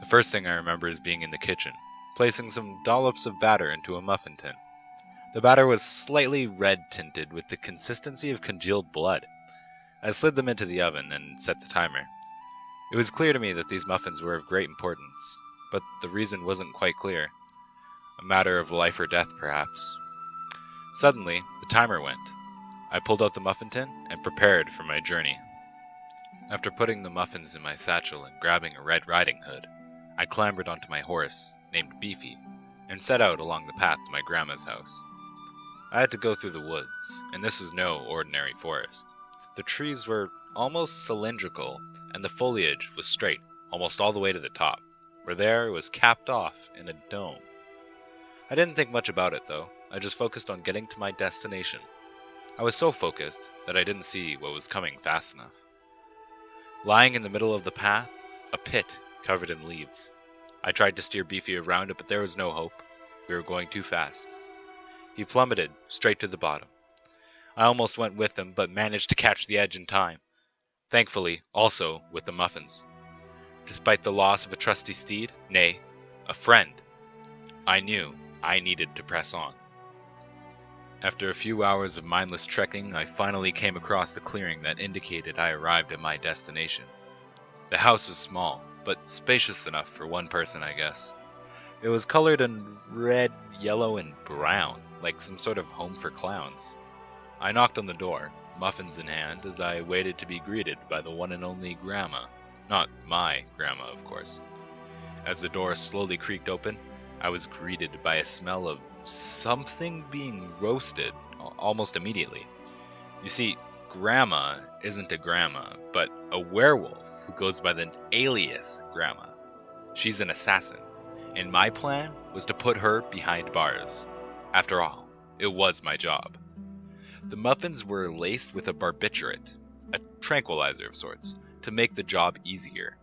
first thing I remember is being in the kitchen, placing some dollops of batter into a muffin tin. The batter was slightly red-tinted with the consistency of congealed blood. I slid them into the oven and set the timer. It was clear to me that these muffins were of great importance, but the reason wasn't quite clear. A matter of life or death, perhaps. Suddenly, the timer went. I pulled out the muffin tin and prepared for my journey. After putting the muffins in my satchel and grabbing a Red Riding Hood, I clambered onto my horse, named Beefy, and set out along the path to my grandma's house. I had to go through the woods, and this was no ordinary forest. The trees were almost cylindrical, and the foliage was straight, almost all the way to the top, where there it was capped off in a dome. I didn't think much about it, though. I just focused on getting to my destination. I was so focused that I didn't see what was coming fast enough. Lying in the middle of the path, a pit covered in leaves. I tried to steer Beefy around it, but there was no hope. We were going too fast. He plummeted straight to the bottom. I almost went with him, but managed to catch the edge in time. Thankfully, also with the muffins. Despite the loss of a trusty steed, nay, a friend, I knew I needed to press on. After a few hours of mindless trekking, I finally came across the clearing that indicated I arrived at my destination. The house was small, but spacious enough for one person, I guess. It was colored in red, yellow, and brown, like some sort of home for clowns. I knocked on the door, muffins in hand, as I waited to be greeted by the one and only Grandma. Not my grandma, of course. As the door slowly creaked open, I was greeted by a smell of something being roasted almost immediately. You see, Grandma isn't a grandma, but a werewolf who goes by the alias Grandma. She's an assassin, and my plan was to put her behind bars. After all, it was my job. The muffins were laced with a barbiturate, a tranquilizer of sorts, to make the job easier.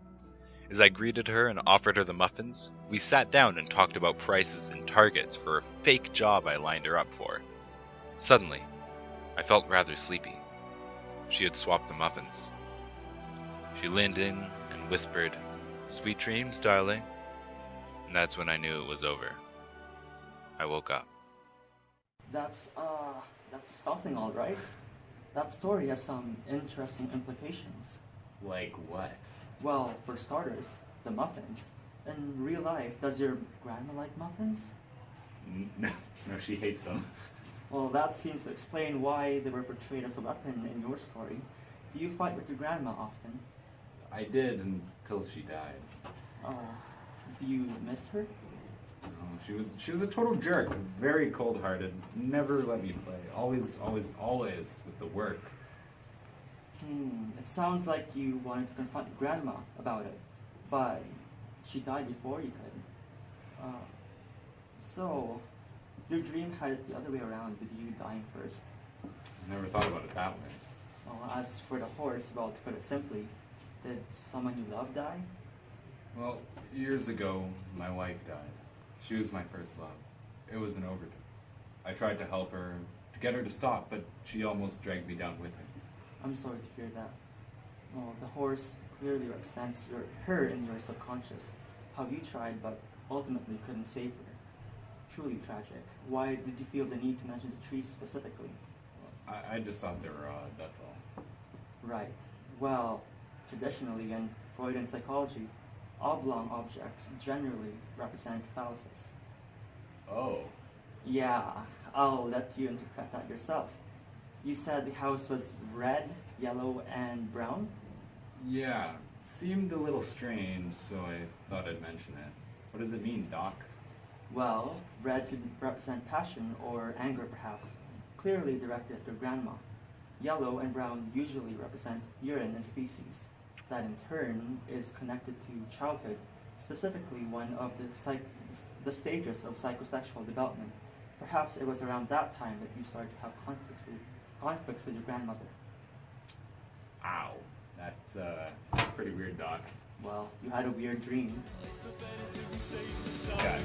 As I greeted her and offered her the muffins, we sat down and talked about prices and targets for a fake job I lined her up for. Suddenly, I felt rather sleepy. She had swapped the muffins. She leaned in and whispered, "Sweet dreams, darling." And that's when I knew it was over. I woke up. That's something, all right. That story has some interesting implications. Like what? Well, for starters, the muffins. In real life, does your grandma like muffins? No, she hates them. Well, that seems to explain why they were portrayed as a weapon in your story. Do you fight with your grandma often? I did until she died. Do you miss her? No, she was a total jerk, very cold-hearted, never let me play, always with the work. It sounds like you wanted to confront your grandma about it, but she died before you could. So, your dream had it the other way around, with you dying first. I never thought about it that way. Well, as for the horse, well, to put it simply, did someone you love die? Well, years ago, my wife died. She was my first love. It was an overdose. I tried to help her, to get her to stop, but she almost dragged me down with her. I'm sorry to hear that. Well, the horse clearly represents her in your subconscious. How you tried, but ultimately couldn't save her. Truly tragic. Why did you feel the need to mention the trees specifically? I just thought they were odd, that's all. Right. Well, traditionally in Freudian psychology, oblong objects generally represent phalluses. Oh. Yeah, I'll let you interpret that yourself. You said the house was red, yellow, and brown? Yeah, seemed a little strange, so I thought I'd mention it. What does it mean, Doc? Well, red could represent passion or anger perhaps, clearly directed at your grandma. Yellow and brown usually represent urine and feces. That in turn is connected to childhood, specifically one of the stages of psychosexual development. Perhaps it was around that time that you started to have conflicts with your grandmother. Ow. That's pretty weird, Doc. Well, you had a weird dream. Okay.